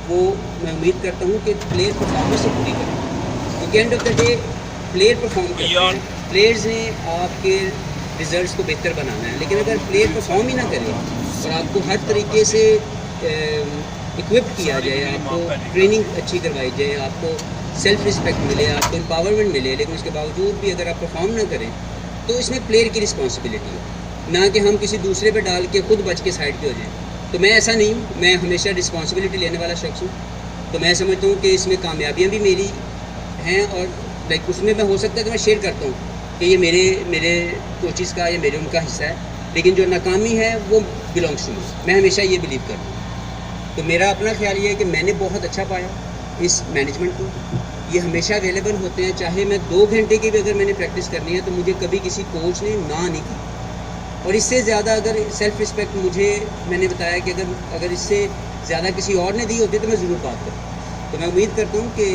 वो मैं उम्मीद करता हूँ कि प्लेयर परफॉर्मेंस से पूरी करें, क्योंकि end of the day player perform करते हैं, प्लेयर्स ने आपके रिजल्ट्स को बेहतर बनाना है। लेकिन अगर प्लेयर परफॉर्म ही ना करे और आपको हर तरीके से इक्विप किया जाए, आपको ट्रेनिंग अच्छी करवाई जाए, आपको सेल्फ रिस्पेक्ट मिले, आपको एम्पावरमेंट मिले, लेकिन उसके बावजूद भी अगर आप परफॉर्म ना करें तो इसमें प्लेयर की रिस्पॉन्सिबिलिटी है, ना कि हम किसी दूसरे पे डाल के खुद बच के साइड पे हो जाएं। तो मैं ऐसा नहीं हूँ, मैं हमेशा रिस्पॉन्सिबिलिटी लेने वाला शख्स हूँ। तो मैं समझता हूँ कि इसमें कामयाबियाँ भी मेरी हैं और लाइक उसमें मैं हो सकता है कि मैं शेयर करता हूँ कि ये मेरे कोचिज़ का या मेरे उनका हिस्सा है, लेकिन जो नाकामी है वो बिलोंग्स टू मी। मैं हमेशा ये बिलीव करता हूँ। तो मेरा अपना ख्याल ये है कि मैंने बहुत अच्छा पाया इस मैनेजमेंट को। ये हमेशा अवेलेबल होते हैं, चाहे मैं 2 घंटे की भी अगर मैंने प्रैक्टिस करनी है तो मुझे कभी किसी कोच ने ना नहीं की। और इससे ज़्यादा अगर सेल्फ रिस्पेक्ट मुझे, मैंने बताया कि अगर इससे ज़्यादा किसी और ने दी होती तो मैं ज़रूर बात करूँ। तो मैं उम्मीद करता हूँ कि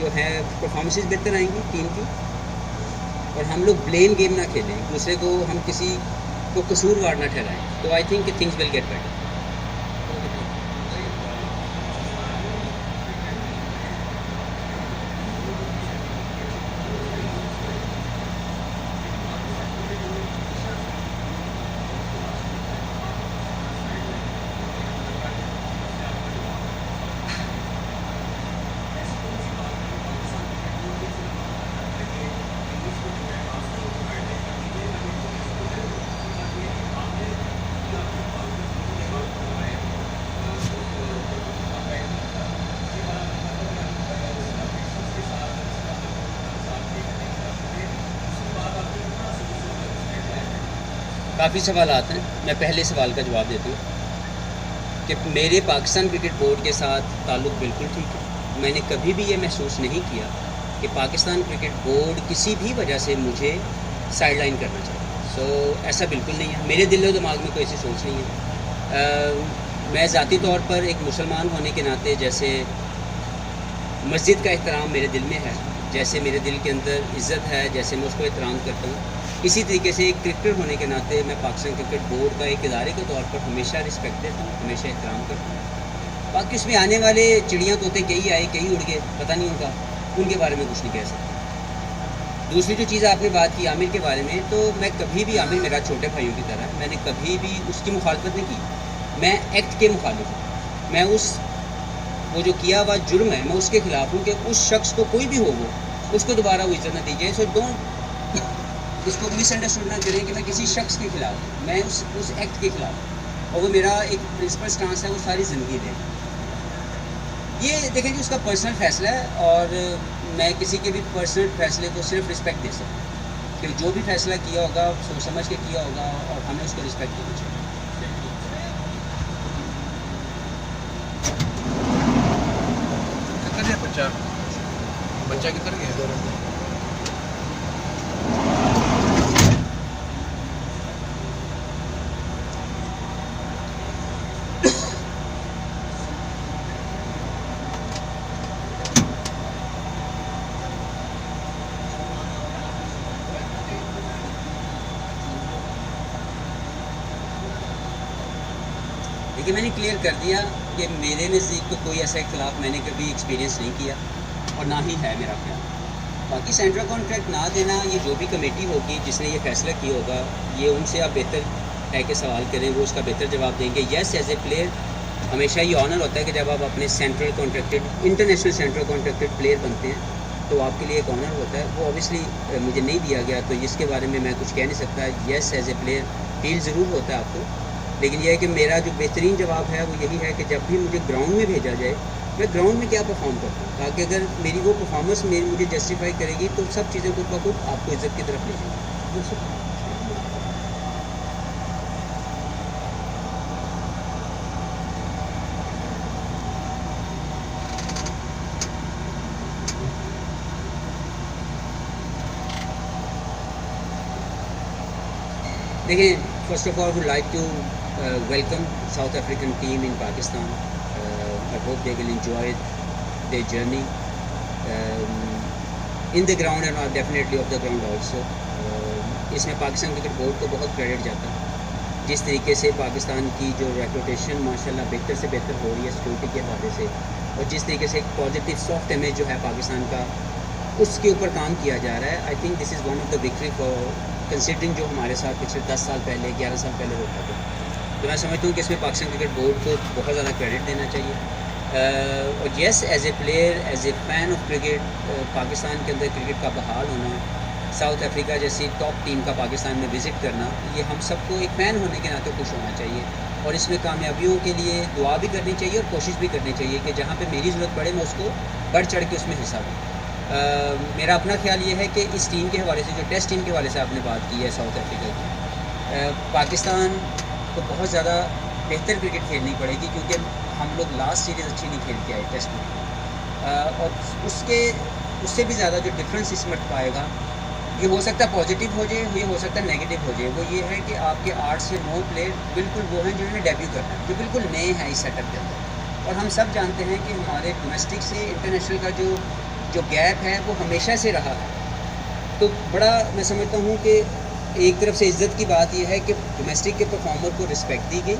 जो है परफॉर्मेंसेस बेहतर आएंगी टीम की, और हम लोग ब्लेम गेम ना खेलें, दूसरे को हम किसी को कसूरवार ना ठहराएं। तो I think things will get better. काफ़ी सवाल आते हैं, मैं पहले सवाल का जवाब देता हूँ कि मेरे पाकिस्तान क्रिकेट बोर्ड के साथ ताल्लुक़ बिल्कुल ठीक है। मैंने कभी भी ये महसूस नहीं किया कि पाकिस्तान क्रिकेट बोर्ड किसी भी वजह से मुझे साइडलाइन करना चाहिए। ऐसा बिल्कुल नहीं है, मेरे दिल और दिमाग में कोई ऐसी सोच नहीं है। मैं ज़ाती तौर पर एक मुसलमान होने के नाते, जैसे मस्जिद का एहतराम मेरे दिल में है, जैसे मेरे दिल के अंदर इज़्ज़त है, जैसे मैं उसको एहतराम करता हूँ, इसी तरीके से एक क्रिकेटर होने के नाते मैं पाकिस्तान क्रिकेट बोर्ड का एक इदारे के तौर पर हमेशा रिस्पेक्ट देता हूँ, हमेशा एहतराम करता हूँ। बाकी उसमें आने वाले चिड़ियाँ तोते कई आए कई उड़ गए, पता नहीं उनके बारे में कुछ नहीं कह सकते। दूसरी जो चीज़ आपने बात की आमिर के बारे में, तो मैं कभी भी, आमिर मेरा छोटे भाइयों की तरह, मैंने कभी भी उसकी मुखालफत नहीं की। मैं एक्ट के मुखालिफ हूँ। मैं वो जो किया हुआ जुर्म है, मैं उसके खिलाफ हूँ कि उस शख्स को, कोई भी हो वो, उसको दोबारा वो इज्जत न दी जाए। सो डोंट इसको मिसअंडरस्टूड ना करें कि मैं किसी शख्स के खिलाफ हूँ, मैं उस एक्ट के खिलाफ हूँ। और वो मेरा एक प्रिंसिपल स्टांस है, वो सारी ज़िंदगी में। ये देखें कि उसका पर्सनल फैसला है, और मैं किसी के भी पर्सनल फैसले को सिर्फ रिस्पेक्ट दे सकता हूँ कि जो भी फैसला किया होगा सोच समझ के किया होगा, और हमें उसको रिस्पेक्ट देनी चाहिए। बच्चा किधर गया? देखिए, मैंने क्लियर कर दिया कि मेरे नज़दीक तो कोई ऐसा इख्तलाफ मैंने कभी एक्सपीरियंस नहीं किया, और ना ही है मेरा ख्याल। बाकी सेंट्रल कॉन्ट्रैक्ट ना देना, ये जो भी कमेटी होगी जिसने ये फैसला किया होगा, ये उनसे आप बेहतर है कि सवाल करें, वो उसका बेहतर जवाब देंगे। येस, एज ए प्लेयर हमेशा ये ऑनर होता है कि जब आप अपने central contracted, international central contracted player बनते हैं तो आपके लिए एक ऑनर होता है। वो ऑब्वियसली मुझे नहीं दिया गया, तो इसके बारे में मैं कुछ कह नहीं सकता। Yes, as a player feel ज़रूर होता है आपको, लेकिन यह है कि मेरा जो बेहतरीन जवाब है वो यही है कि जब भी मुझे ग्राउंड में भेजा जाए, मैं ग्राउंड में क्या परफॉर्म करता हूँ, ताकि अगर मेरी वो परफॉर्मेंस मुझे जस्टिफाई करेगी तो सब चीज़ें खुद ब खुद आपको इज्जत की तरफ ले जाएगी। देखिए, first of all would like to welcome South African team in Pakistan. I hope they will enjoy their journey in the ground and definitely off the ground also. इसमें पाकिस्तान क्रिकेट बोर्ड को बहुत क्रेडिट जाता है, जिस तरीके से पाकिस्तान की जो रेपुटेशन माशाल्लाह बेहतर से बेहतर हो रही है सिक्योरिटी के हवाले से, और जिस तरीके से एक पॉजिटिव सॉफ्ट इमेज जो है पाकिस्तान का, उसके ऊपर काम किया जा रहा है। I think this is one of the victory for considering जो हमारे साथ पिछले 10 साल पहले 11 साल पहले होता था। तो मैं समझता हूँ कि इसमें पाकिस्तान क्रिकेट बोर्ड को बहुत ज़्यादा क्रेडिट देना चाहिए। और yes, as a player, as a fan of cricket, Pakistan के अंदर क्रिकेट का बहाल होना, साउथ अफ्रीका जैसी टॉप टीम का पाकिस्तान में विज़िट करना, ये हम सबको एक फ़ैन होने के नाते खुश होना चाहिए, और इसमें कामयाबियों के लिए दुआ भी करनी चाहिए और कोशिश भी करनी चाहिए कि जहाँ पे मेरी ज़रूरत पड़े मैं उसको बढ़ चढ़ के उसमें हिस्सा लूँ। मेरा अपना ख्याल ये है कि इस टीम के हवाले से, जो टेस्ट टीम के हवाले से आपने बात की है साउथ अफ्रीका की, पाकिस्तान को बहुत ज़्यादा बेहतर क्रिकेट खेलनी पड़ेगी, क्योंकि हम लोग लास्ट सीरीज़ अच्छी नहीं खेल के आए टेस्ट में, और उससे भी ज़्यादा जो डिफरेंस इसमें पाएगा, ये हो सकता है पॉजिटिव हो जाए, ये हो सकता है नेगेटिव हो जाए। वो ये है कि आपके 8 से 9 प्लेयर बिल्कुल वो हैं जिन्होंने डेब्यू करना है, जो बिल्कुल नए हैं इस सेटअप के अंदर। और हम सब जानते हैं कि हमारे डोमेस्टिक से इंटरनेशनल का जो गैप है वो हमेशा से रहा है। तो बड़ा मैं समझता हूँ कि एक तरफ से इज़्ज़त की बात यह है कि डोमेस्टिक के परफॉर्मर को रिस्पेक्ट दी गई,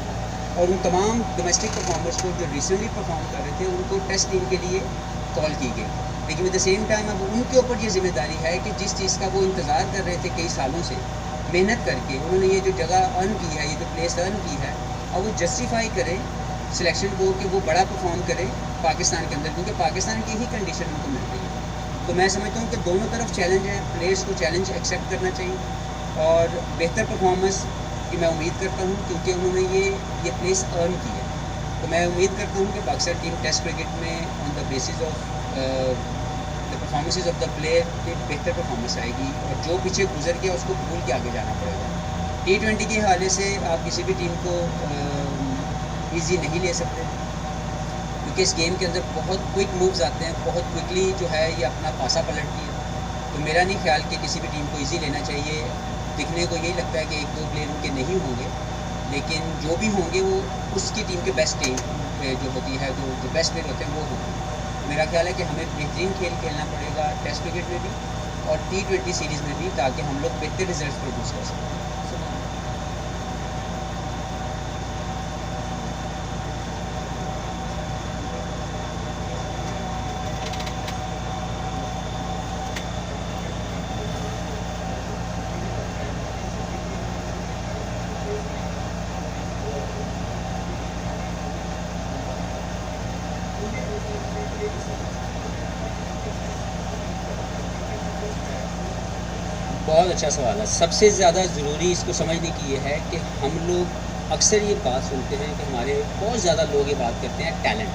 और उन तमाम डोमेस्टिक परफॉर्मर्स को जो रिसेंटली परफॉर्म कर रहे थे उनको टेस्ट टीम के लिए कॉल की गई। लेकिन एट द सेम टाइम अब उनके ऊपर ये जिम्मेदारी है कि जिस चीज़ का वो इंतज़ार कर रहे थे कई सालों से, मेहनत करके उन्होंने ये जो जगह अर्न की है, ये जो प्लेस अर्न की है, और वो जस्टिफाई करें सिलेक्शन को कि वो बड़ा परफॉर्म करे पाकिस्तान के अंदर, क्योंकि पाकिस्तान की ही कंडीशन उनको मिल रही है। तो मैं समझता हूँ कि दोनों तरफ चैलेंज है, प्लेयर्स को चैलेंज एक्सेप्ट करना चाहिए और बेहतर परफॉर्मेंस की मैं उम्मीद करता हूँ, क्योंकि उन्होंने ये प्लेस अर्न की है। तो मैं उम्मीद करता हूँ कि पाकिस्तान टीम टेस्ट क्रिकेट में on the basis of the performances of the player एक बेहतर परफॉर्मेंस आएगी, और जो पीछे गुजर गया उसको भूल के आगे जाना पड़ेगा। T20 के हवाले से आप किसी भी टीम को ईजी नहीं ले सकते, क्योंकि इस गेम के अंदर बहुत क्विक मूव्स आते हैं, बहुत क्विकली जो है ये अपना पासा पलटती है। तो मेरा नहीं ख्याल कि किसी भी टीम को ईजी लेना चाहिए। दिखने को यही लगता है कि 1-2 प्लेयर उनके नहीं होंगे, लेकिन जो भी होंगे वो उसकी टीम के बेस्ट टीम जो होती है, जो बेस्ट प्लेयर होते हैं वो होंगे। मेरा ख्याल है कि हमें बेहतरीन खेल खेलना पड़ेगा टेस्ट क्रिकेट में भी और T20 सीरीज़ में भी, ताकि हम लोग बेहतर रिजल्ट प्रोड्यूस कर सकें। बहुत अच्छा सवाल है। सबसे ज़्यादा ज़रूरी इसको समझने की ये है कि हम लोग अक्सर ये बात सुनते हैं कि हमारे बहुत ज़्यादा लोग ये बात करते हैं टैलेंट,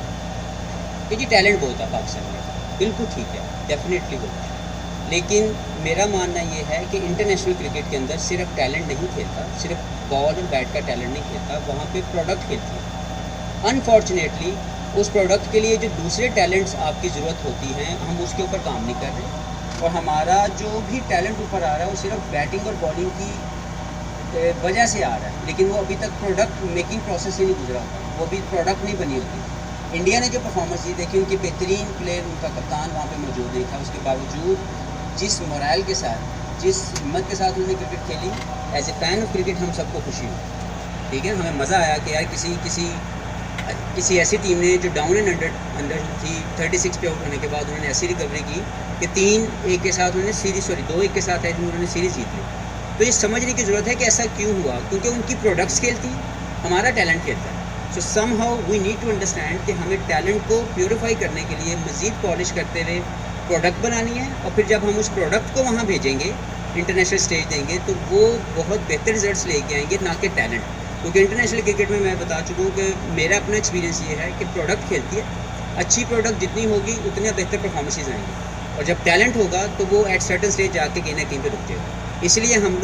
कि जी टैलेंट बहुत है पाकिस्तान में। बिल्कुल ठीक है, डेफिनेटली बहुत है, लेकिन मेरा मानना ये है कि इंटरनेशनल क्रिकेट के अंदर सिर्फ टैलेंट नहीं खेलता, सिर्फ बॉल और बैट का टैलेंट नहीं खेलता, वहाँ पे प्रोडक्ट खेलती है। अनफॉर्चुनेटली उस प्रोडक्ट के लिए जो दूसरे टैलेंट्स आपकी ज़रूरत होती हैं, हम उसके ऊपर काम नहीं कर रहे, और हमारा जो भी टैलेंट ऊपर आ रहा है वो सिर्फ बैटिंग और बॉलिंग की वजह से आ रहा है, लेकिन वो अभी तक प्रोडक्ट मेकिंग प्रोसेस से नहीं गुजरा होता, वो अभी प्रोडक्ट नहीं बनी होती। इंडिया ने जो परफॉर्मेंस दी, देखिए उनके बेहतरीन प्लेयर, उनका कप्तान वहाँ पे मौजूद नहीं था, उसके बावजूद जिस मोरल के साथ, जिस हिम्मत के साथ उन्होंने क्रिकेट खेली, as a fan of cricket हम सबको खुशी हुई। ठीक है, हमें मज़ा आया कि यार किसी ऐसी टीम ने जो डाउन एंड अंडर थी, 36 पे आउट होने के बाद उन्होंने ऐसी रिकवरी की कि 3-1 के साथ उन्होंने सीरीज़ 2-1 के साथ उन्होंने सीरीज़ जीत ली। तो ये समझने की ज़रूरत है कि ऐसा क्यों हुआ, क्योंकि उनकी प्रोडक्ट्स खेलती, हमारा टैलेंट खेलता है। So somehow we need to understand कि हमें टैलेंट को प्योरीफाई करने के लिए मज़ीद पॉलिश करते हुए प्रोडक्ट बनानी है, और फिर जब हम उस प्रोडक्ट को वहाँ भेजेंगे, इंटरनेशनल स्टेज देंगे, तो वो बहुत बेहतर रिजल्ट्स लेके आएंगे, ना कि टैलेंट। क्योंकि इंटरनेशनल क्रिकेट में मैं बता चुका हूँ कि मेरा अपना एक्सपीरियंस ये है कि प्रोडक्ट खेलती है, अच्छी प्रोडक्ट जितनी होगी उतने बेहतर परफॉर्मेंसेज आएंगी, और जब टैलेंट होगा तो वो एट सर्टन स्टेज जाके कहीं ना कहीं पे रुक जाएगा। इसलिए हम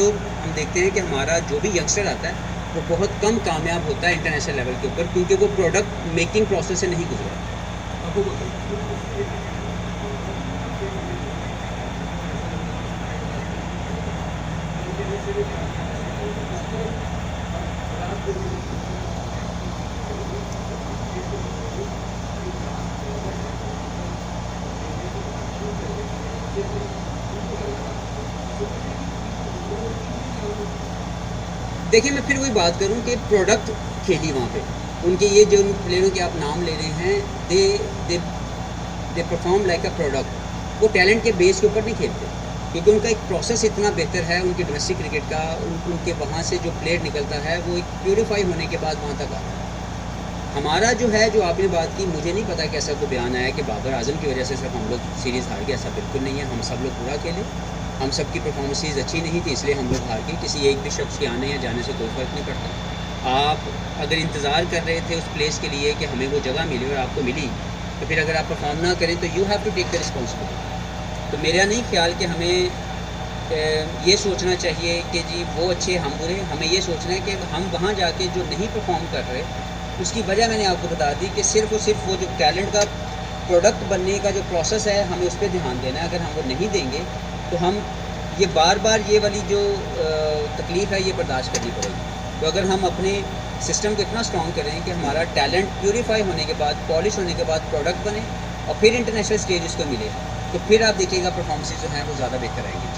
देखते हैं कि हमारा जो भी यंगस्टर आता है वो बहुत कम कामयाब होता है इंटरनेशनल लेवल के ऊपर, क्योंकि वो प्रोडक्ट मेकिंग प्रोसेस से नहीं गुजरा। देखिए मैं फिर वही बात करूं कि प्रोडक्ट खेली वहाँ पे उनके, ये जो प्लेयरों के आप नाम ले रहे हैं, they they perform like a product. वो टैलेंट के बेस के ऊपर नहीं खेलते, क्योंकि उनका एक प्रोसेस इतना बेहतर है उनके डोमेस्टिक क्रिकेट का। उनके वहाँ से जो प्लेयर निकलता है वो एक प्योरीफाई होने के बाद वहाँ तक आता है। हमारा जो है, जो आपने बात की, मुझे नहीं पता कि ऐसा कोई बयान आया कि बाबर आजम की वजह से सिर्फ हम लोग सीरीज़ हार गए। ऐसा बिल्कुल नहीं है, हम सब लोग पूरा खेले, हम सब की परफॉर्मेंसेज अच्छी नहीं थी इसलिए हम लोग हार गए। किसी एक भी शख्स के आने या जाने से कोई फ़र्क नहीं पड़ता। आप अगर इंतज़ार कर रहे थे उस प्लेस के लिए कि हमें वो जगह मिली और आपको मिली, तो फिर अगर आप परफॉर्म ना करें तो you have to take the responsibility. तो मेरा नहीं ख्याल कि हमें ये सोचना चाहिए कि जी वो अच्छे हम बुरे। हमें ये सोचना है कि हम वहाँ जाके जो नहीं परफॉर्म कर रहे, उसकी वजह मैंने आपको बता दी कि सिर्फ और सिर्फ वो जो टैलेंट का प्रोडक्ट बनने का जो प्रोसेस है, हमें उस पर ध्यान देना है। अगर हम वो नहीं देंगे तो हम ये बार बार ये वाली जो तकलीफ़ है ये बर्दाश्त करनी पड़ेगी। तो अगर हम अपने सिस्टम को इतना स्ट्रॉन्ग करें कि हमारा टैलेंट प्यूरीफाई होने के बाद, पॉलिश होने के बाद प्रोडक्ट बने और फिर इंटरनेशनल स्टेज उसको मिले, तो फिर आप देखिएगा परफॉर्मेंसेज जो हैं वो ज़्यादा बेहतर आएंगी।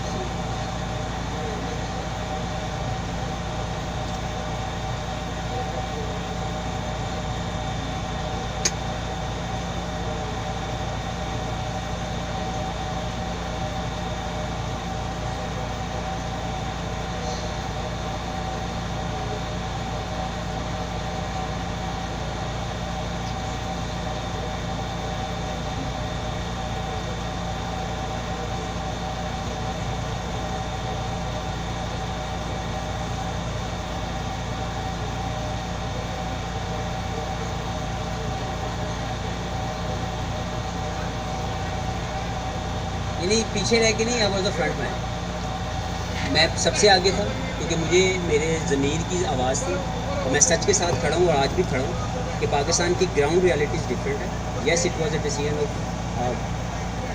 यानी पीछे रह के नहीं, I was the front man. मैं सबसे आगे था क्योंकि मुझे मेरे ज़मीर की आवाज़ थी और मैं सच के साथ खड़ा हूँ और आज भी खड़ा हूँ कि पाकिस्तान की ग्राउंड रियलिटीज़ डिफरेंट है। Yes, it was a decision of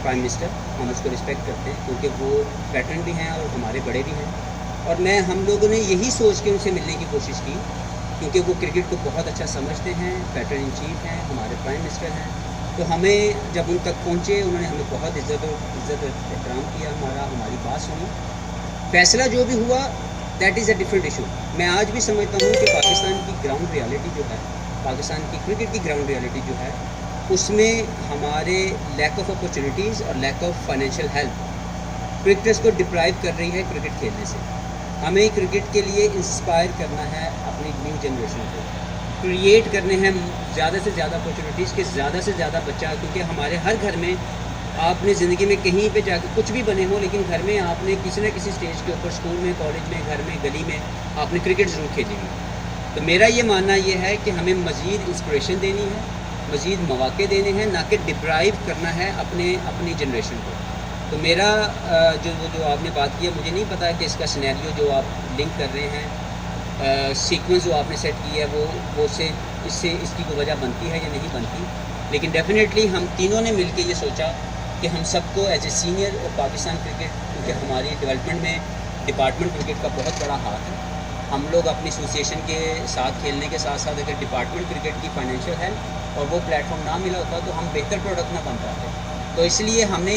prime minister, हम उसको रिस्पेक्ट करते हैं क्योंकि वो पैटर्न भी हैं और हमारे बड़े भी हैं। और हम लोगों ने यही सोच के उनसे मिलने की कोशिश की क्योंकि वो क्रिकेट को बहुत अच्छा समझते हैं, पैटर्न इन चीफ हैं, हमारे प्राइम मिनिस्टर हैं। तो हमें जब उन तक पहुँचे उन्होंने हमें बहुत इज़्ज़त और एहतराम किया, हमारी बात सुनी। फैसला जो भी हुआ that is a different issue. मैं आज भी समझता हूँ कि पाकिस्तान की ग्राउंड रियलिटी जो है, पाकिस्तान की क्रिकेट की ग्राउंड रियलिटी जो है, उसमें हमारे लैक ऑफ अपॉर्चुनिटीज़ और lack of financial help cricketers को डिप्राइव कर रही है क्रिकेट खेलने से। हमें क्रिकेट के लिए इंस्पायर करना है अपनी न्यू जनरेशन को, क्रिएट करने हैं ज़्यादा से ज़्यादा अपॉर्चुनिटीज़ के ज़्यादा से ज़्यादा बच्चा, क्योंकि हमारे हर घर में आपने ज़िंदगी में कहीं पे जाकर कुछ भी बने हो, लेकिन घर में आपने किसी न किसी स्टेज के ऊपर, स्कूल में, कॉलेज में, घर में, गली में आपने क्रिकेट ज़रूर खेली है। तो मेरा ये मानना ये है कि हमें मज़ीद इंस्पिरेशन देनी है, मज़ीद मौक़े देने हैं, ना कि डिप्राइव करना है अपनी जनरेशन को। तो मेरा जो आपने बात की है, मुझे नहीं पता कि इसका सिनेरियो जो आप लिंक कर रहे हैं, सीक्वेंस जो आपने सेट की है वो इससे इसकी कोई वजह बनती है या नहीं बनती। लेकिन डेफिनेटली हम तीनों ने मिलकर ये सोचा कि हम सबको एज ए सीनियर और पाकिस्तान क्रिकेट, क्योंकि हमारी डेवलपमेंट में डिपार्टमेंट क्रिकेट का बहुत बड़ा हाथ है, हम लोग अपनी एसोसिएशन के साथ खेलने के साथ साथ अगर डिपार्टमेंट क्रिकेट की फाइनेंशियल हेल्प और वो प्लेटफॉर्म ना मिला होता तो हम बेहतर प्रोडक्ट ना बन पाते। तो इसलिए हमने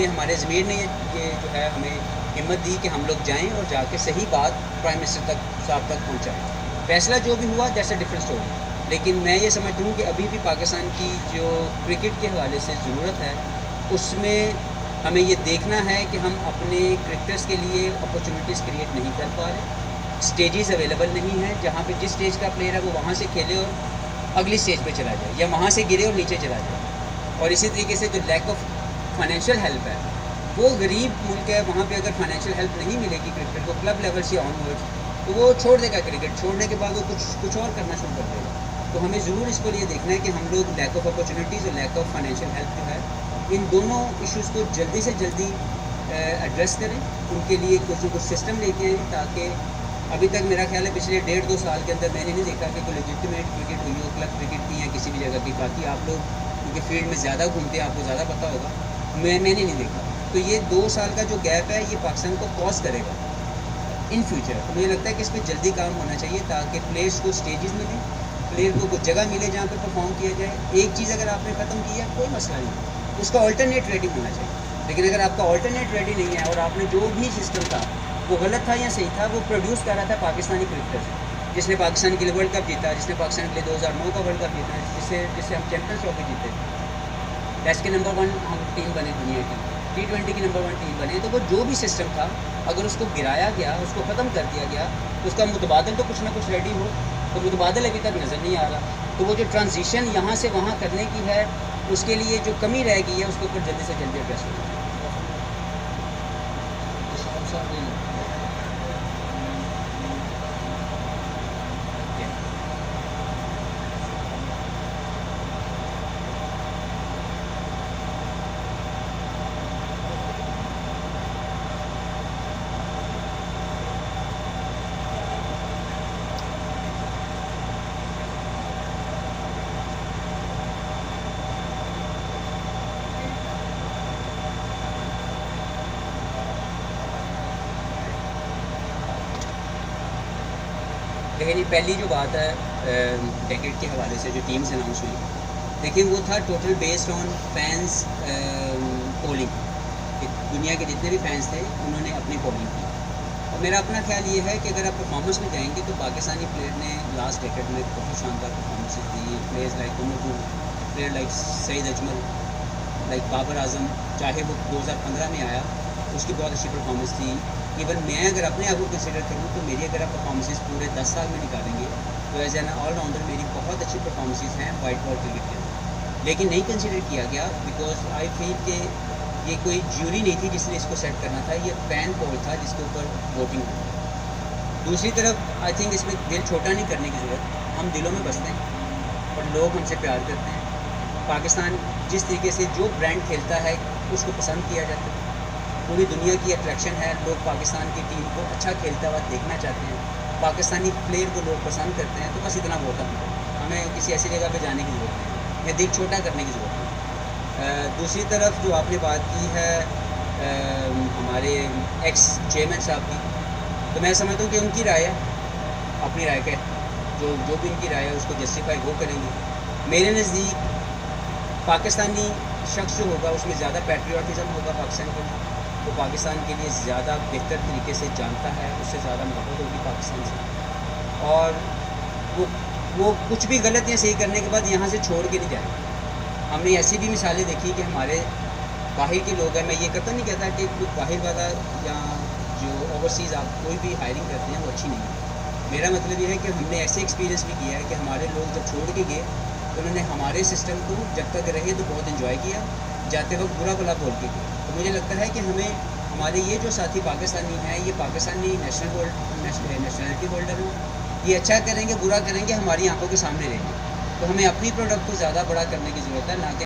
हमारे ज़मीर ने ये जो है हमें हिम्मत दी कि हम लोग जाएं और जाके सही बात प्राइम मिनिस्टर साहब तक पहुंचाएं। फैसला जो भी हुआ दैट्स अ डिफरेंट स्टोरी, लेकिन मैं ये समझता हूँ कि अभी भी पाकिस्तान की जो क्रिकेट के हवाले से ज़रूरत है, उसमें हमें ये देखना है कि हम अपने क्रिकेटर्स के लिए अपॉर्चुनिटीज़ क्रिएट नहीं कर पा रहे, स्टेजेस अवेलेबल नहीं हैं जहाँ पे जिस स्टेज का प्लेयर है वो वहाँ से खेले और अगली स्टेज पे चला जाए, या वहाँ से गिरे और नीचे चला जाए। और इसी तरीके से जो लैक ऑफ फाइनेंशियल हेल्प है, वो गरीब मुल्क है, वहाँ पे अगर फाइनेंशियल हेल्प नहीं मिलेगी क्रिकेट को क्लब लेवल से ऑनवर्ड्स, तो वो छोड़ देगा क्रिकेट। छोड़ने के बाद वो कुछ और करना शुरू कर देगा। तो हमें ज़रूर इसको लिए देखना है कि हम लोग लैक ऑफ अपॉर्चुनिटीज़ और लैक ऑफ फाइनेंशियल हेल्प जो है, इन दोनों इश्यूज़ को जल्दी से जल्दी एड्रेस करें, उनके लिए कुछ न कुछ सिस्टम लेके आएँ, ताकि अभी तक मेरा ख्याल है पिछले 1.5-2 साल के अंदर मैंने नहीं देखा कि कोई लेजिटिमेट क्रिकेट हुई हो, क्लब क्रिकेट की या किसी भी जगह की। बाकी आप लोग क्योंकि फील्ड में ज़्यादा घूमते हैं, आपको ज़्यादा पता होगा, मैंने नहीं देखा। तो ये 2 साल का जो गैप है ये पाकिस्तान को कॉज करेगा इन फ्यूचर। तो मुझे लगता है कि इस पर जल्दी काम होना चाहिए ताकि प्लेयर्स को स्टेजेस मिलें, प्लेयर को कुछ जगह मिले जहाँ पर परफॉर्म किया जाए। एक चीज़ अगर आपने ख़त्म की है कोई मसला नहीं, उसका ऑल्टरनेट रेडी होना चाहिए। लेकिन अगर आपका ऑल्टरनेट रेडी नहीं है और आपने जो भी सिस्टम था वो गलत था या सही था, वो प्रोड्यूस कर रहा था पाकिस्तानी क्रिकेटर, जिसने पाकिस्तान के लिए वर्ल्ड कप जीता, जिसने पाकिस्तान के लिए 2009 का वर्ल्ड कप जीता, जिससे हम चैम्पियंस ट्रॉफी जीते, टेस्ट के नंबर 1 हम टीम बने दुनिया की, T20 की नंबर 1 टीम बने। तो वो जो भी सिस्टम था, अगर उसको गिराया गया, उसको ख़त्म कर दिया गया, तो उसका मुतबादल तो कुछ ना कुछ रेडी हो, तो मुतबादल अभी तक नज़र नहीं आ रहा। तो वो जो ट्रांजिशन यहाँ से वहाँ करने की है, उसके लिए जो कमी रह गई है, उसके ऊपर जल्दी से जल्दी एड्रेस होना चाहिए। लेकिन ये पहली जो बात है डेकेड के हवाले से जो टीम्स अनाउंस हुई, देखिए वो था total based on fans polling. दुनिया के जितने भी फैंस थे उन्होंने अपनी पोलिंग की, और मेरा अपना ख्याल ये है कि अगर आप परफॉर्मेंस में जाएंगे तो पाकिस्तानी प्लेयर ने लास्ट डेकेड में बहुत शानदार परफॉर्मेंस दी। Players like Umar, player like Saeed Ajmal, like Babar Azam, चाहे वो 2015 में आया, उसकी बहुत अच्छी परफॉर्मेंस थी। इवन मैं अगर अपने आप को कंसिडर करूँ तो मेरी अगर आप परफॉर्मेंसेस पूरे 10 साल में निकालेंगे तो एज एन ऑलराउंडर मेरी बहुत अच्छी परफॉर्मेंसेस हैं वाइट बॉल क्रिकेट के अंदर, लेकिन नहीं कंसिडर किया गया बिकॉज आई फील कि ये कोई ज्यूरी नहीं थी जिसने इसको सेट करना था, ये फैन पोल था जिसके ऊपर वोटिंग हुई। दूसरी तरफ आई थिंक इसमें दिल छोटा नहीं करने की ज़रूरत, हम दिलों में बसते हैं और लोग हमसे प्यार करते हैं। पाकिस्तान जिस तरीके से जो ब्रांड खेलता है उसको पसंद किया जाता है, पूरी दुनिया की अट्रैक्शन है, लोग पाकिस्तान की टीम को अच्छा खेलता हुआ देखना चाहते हैं, पाकिस्तानी प्लेयर को लोग पसंद करते हैं। तो बस इतना बहुत है, हमें किसी ऐसी जगह पे जाने की ज़रूरत नहीं या दिल छोटा करने की ज़रूरत नहीं। दूसरी तरफ जो आपने बात की है हमारे एक्स चेयरमैन साहब की, तो मैं समझता हूँ कि उनकी राय है, अपनी राय का जो भी उनकी राय है उसको जस्टिफाई वो करेंगे। मेरे नज़दीक पाकिस्तानी शख्स जो होगा उसमें ज़्यादा पैट्रियाटिज़म होगा पाकिस्तान के लिए, वो पाकिस्तान के लिए ज़्यादा बेहतर तरीके से जानता है, उससे ज़्यादा मोहब्बत होगी पाकिस्तान से, और वो कुछ भी गलत या सही करने के बाद यहाँ से छोड़ के नहीं जाएगा। हमने ऐसी भी मिसालें देखी कि हमारे बाहर के लोग हैं, मैं ये करता नहीं कहता कि कोई बाहर वाला या जो ओवरसीज़ आप कोई भी हायरिंग करते हैं वो अच्छी नहीं है। मेरा मतलब ये है कि हमने ऐसे एक्सपीरियंस भी किया है कि हमारे लोग जब छोड़ के गए तो उन्होंने हमारे सिस्टम को जब तक रहे तो बहुत इन्जॉय किया, जाते वक्त बुरा भला बोल के गए। तो मुझे लगता है कि हमें हमारे ये जो साथी पाकिस्तानी हैं, ये पाकिस्तानी नेशनलिटी होल्डर हो, ये अच्छा करेंगे बुरा करेंगे हमारी आंखों के सामने रहेंगे, तो हमें अपनी प्रोडक्ट को ज़्यादा बड़ा करने की ज़रूरत है, ना कि